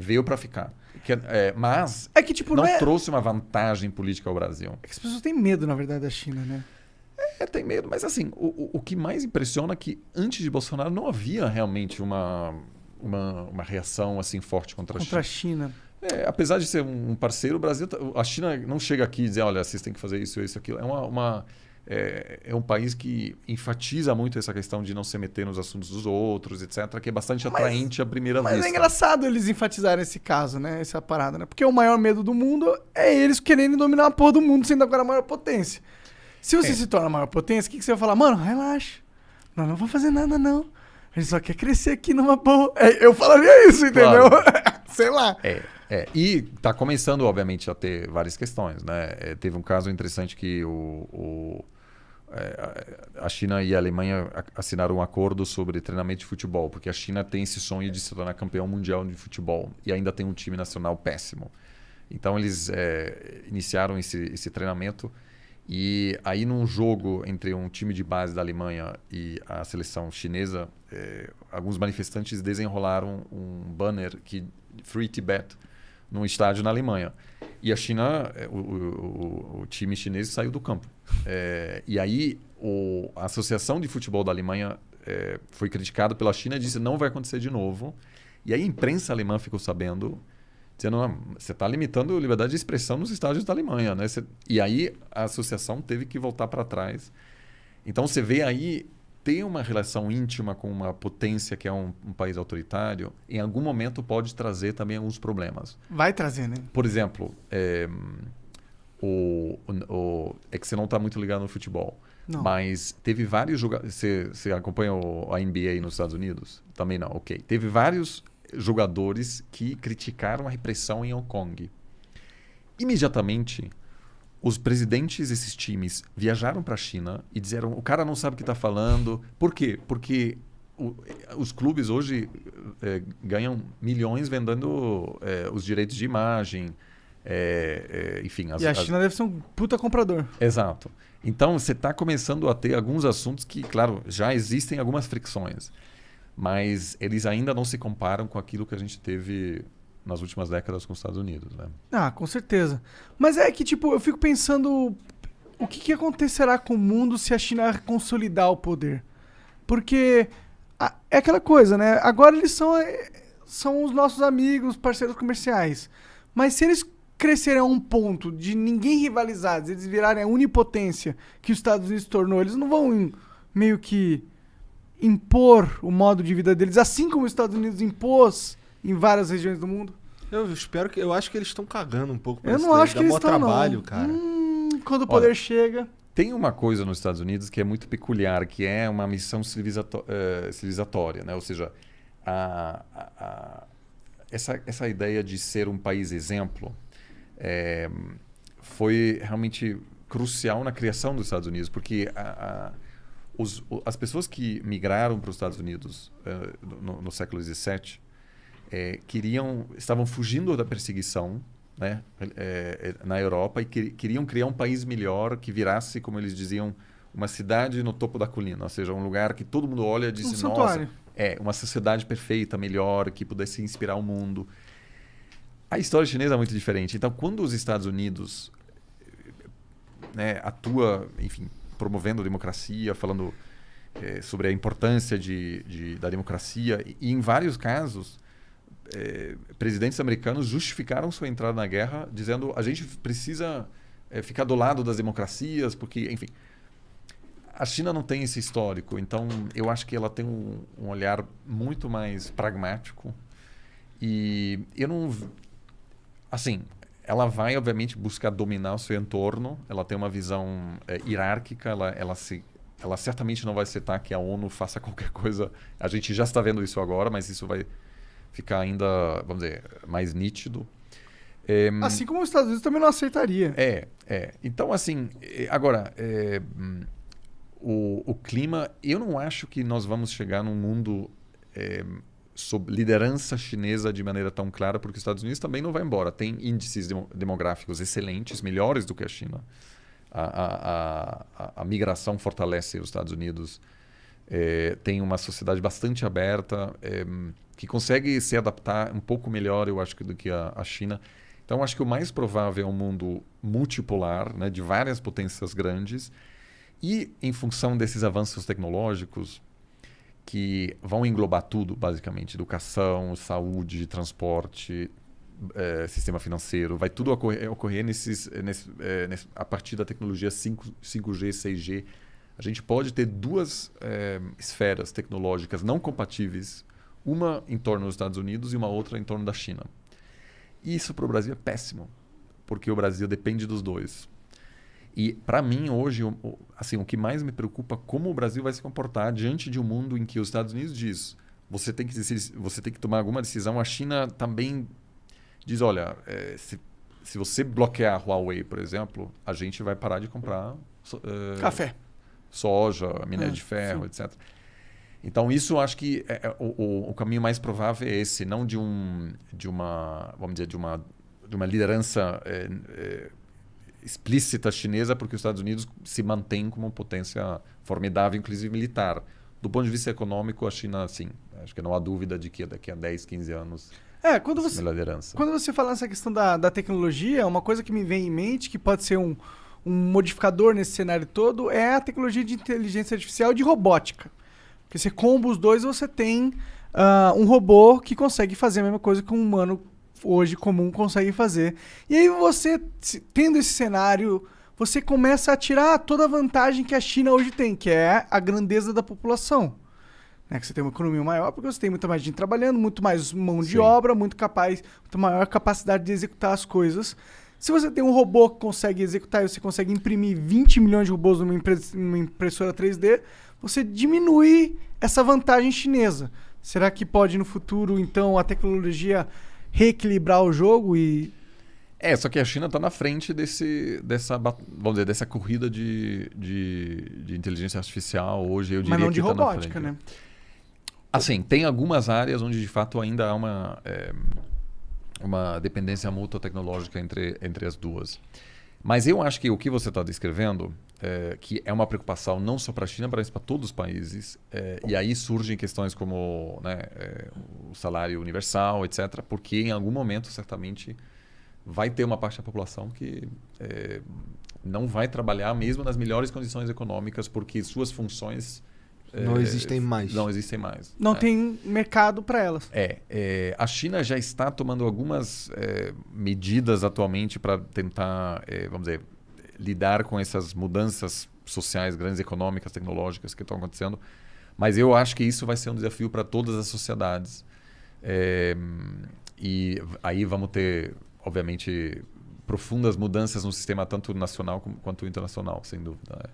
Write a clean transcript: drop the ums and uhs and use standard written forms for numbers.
Veio para ficar. Mas É que, tipo, não não é... trouxe uma vantagem política ao Brasil. É que as pessoas têm medo, na verdade, da China, né? Tem medo, mas assim, o que mais impressiona é que antes de Bolsonaro não havia realmente uma reação assim forte contra a China. Apesar de ser um parceiro, o Brasil, a China não chega aqui e diz, olha, vocês têm que fazer isso, isso, aquilo. É um país que enfatiza muito essa questão de não se meter nos assuntos dos outros, etc., que é bastante atraente à primeira vista. Mas é engraçado eles enfatizarem esse caso, né? Essa parada, né? Porque o maior medo do mundo é eles querendo dominar a porra do mundo, sendo agora a maior potência. Se você se torna a maior potência, o que você vai falar? Mano, relaxa. Nós não vamos fazer nada, não. A gente só quer crescer aqui numa boa. Eu falaria isso, entendeu? Claro. Sei lá. E tá começando, obviamente, a ter várias questões, né? Teve um caso interessante que a China e a Alemanha assinaram um acordo sobre treinamento de futebol, porque a China tem esse sonho de se tornar campeão mundial de futebol e ainda tem um time nacional péssimo. Então eles iniciaram esse treinamento e aí num jogo entre um time de base da Alemanha e a seleção chinesa, alguns manifestantes desenrolaram um banner que Free Tibet num estádio na Alemanha. E a China, o time chinês saiu do campo. E aí a Associação de Futebol da Alemanha foi criticada pela China e disse não vai acontecer de novo. E aí a imprensa alemã ficou sabendo, dizendo você está limitando a liberdade de expressão nos estádios da Alemanha. Né? E aí a associação teve que voltar para trás. Então você vê aí, ter uma relação íntima com uma potência que é um país autoritário, em algum momento pode trazer também alguns problemas. Vai trazer, né? Por exemplo, é que você não está muito ligado no futebol, não. Mas teve vários jogadores... Você acompanha a NBA nos Estados Unidos? Também não, ok. Teve vários jogadores que criticaram a repressão em Hong Kong. Imediatamente, os presidentes desses times viajaram para a China e disseram o cara não sabe o que está falando. Por quê? Porque os clubes hoje ganham milhões vendendo os direitos de imagem. Enfim, e a China deve ser um puta comprador. Exato. Então, você está começando a ter alguns assuntos que, claro, já existem algumas fricções, mas eles ainda não se comparam com aquilo que a gente teve nas últimas décadas com os Estados Unidos, né? Ah, com certeza. Mas é que, tipo, eu fico pensando o que acontecerá com o mundo se a China consolidar o poder? Porque é aquela coisa, né? Agora eles são os nossos amigos, parceiros comerciais. Mas se eles crescerem a um ponto de ninguém rivalizar, eles virarem a onipotência que os Estados Unidos se tornou, eles não vão meio que impor o modo de vida deles, assim como os Estados Unidos impôs em várias regiões do mundo? Eu acho que eles estão cagando um pouco pra eu não acho que eles estão, trabalho, cara. Quando o poder chega... Tem uma coisa nos Estados Unidos que é muito peculiar, que é uma missão civilizatória, né? Ou seja, essa ideia de ser um país exemplo foi realmente crucial na criação dos Estados Unidos, porque as pessoas que migraram para os Estados Unidos no século XVII estavam fugindo da perseguição, né, na Europa e queriam criar um país melhor que virasse, como eles diziam, uma cidade no topo da colina, ou seja, um lugar que todo mundo olha e diz, nossa, uma sociedade perfeita, melhor, que pudesse inspirar o mundo. A história chinesa é muito diferente. Então, quando os Estados Unidos atua, enfim, promovendo a democracia, falando sobre a importância da democracia, e em vários casos, presidentes americanos justificaram sua entrada na guerra dizendo a gente precisa ficar do lado das democracias, porque, enfim, a China não tem esse histórico. Então, eu acho que ela tem um olhar muito mais pragmático e eu não... Assim, ela vai, obviamente, buscar dominar o seu entorno. Ela tem uma visão hierárquica. Ela certamente não vai aceitar que a ONU faça qualquer coisa. A gente já está vendo isso agora, mas isso vai ficar ainda, vamos dizer, mais nítido. Assim como os Estados Unidos também não aceitaria. Então, assim, agora, o clima... Eu não acho que nós vamos chegar num mundo... sob liderança chinesa de maneira tão clara, porque os Estados Unidos também não vai embora. Tem índices demográficos excelentes, melhores do que a China. A migração fortalece os Estados Unidos tem uma sociedade bastante aberta, que consegue se adaptar um pouco melhor, eu acho, do que a China. Então, acho que o mais provável é um mundo multipolar, né, de várias potências grandes, e em função desses avanços tecnológicos que vão englobar tudo, basicamente, educação, saúde, transporte, sistema financeiro, vai tudo ocorrer a partir da tecnologia 5G, 6G. A gente pode ter duas esferas tecnológicas não compatíveis, uma em torno dos Estados Unidos e uma outra em torno da China. Isso para o Brasil é péssimo, porque o Brasil depende dos dois. E para mim hoje, assim, o que mais me preocupa é como o Brasil vai se comportar diante de um mundo em que os Estados Unidos diz você tem que tomar alguma decisão. A China também diz, olha, se você bloquear a Huawei, por exemplo, a gente vai parar de comprar café, soja, minério de ferro, sim. etc. Então, isso eu acho que o caminho mais provável é esse, não de uma, vamos dizer, de uma liderança explícita chinesa, porque os Estados Unidos se mantém como uma potência formidável, inclusive militar. Do ponto de vista econômico, a China, sim. Acho que não há dúvida de que daqui a 10, 15 anos quando liderança. Quando você fala nessa questão da tecnologia, uma coisa que me vem em mente, que pode ser um modificador nesse cenário todo, é a tecnologia de inteligência artificial e de robótica. Porque você comba os dois, você tem um robô que consegue fazer a mesma coisa que um humano hoje comum consegue fazer. E aí você, tendo esse cenário, você começa a tirar toda a vantagem que a China hoje tem, que é a grandeza da população. Né? Que você tem uma economia maior, porque você tem muita mais gente trabalhando, muito mais mão de obra, muito maior capacidade de executar as coisas. Se você tem um robô que consegue executar e você consegue imprimir 20 milhões de robôs numa impressora 3D, você diminui essa vantagem chinesa. Será que pode no futuro, então, a tecnologia reequilibrar o jogo e... Só que a China está na frente dessa corrida de inteligência artificial hoje, eu diria. Mas não de que tá robótica, na frente. né? Assim, tem algumas áreas onde de fato ainda há uma dependência mútua tecnológica entre as duas. Mas eu acho que o que você está descrevendo, que é uma preocupação não só para a China, mas para todos os países, e aí surgem questões como o salário universal, etc., porque em algum momento, certamente, vai ter uma parte da população que não vai trabalhar mesmo nas melhores condições econômicas, porque suas funções não existem mais. Não existem mais. Não tem mercado para elas. A China já está tomando algumas medidas atualmente para tentar, vamos dizer, lidar com essas mudanças sociais, grandes econômicas, tecnológicas que estão acontecendo. Mas eu acho que isso vai ser um desafio para todas as sociedades. E aí vamos ter, obviamente, profundas mudanças no sistema tanto nacional quanto internacional, sem dúvida.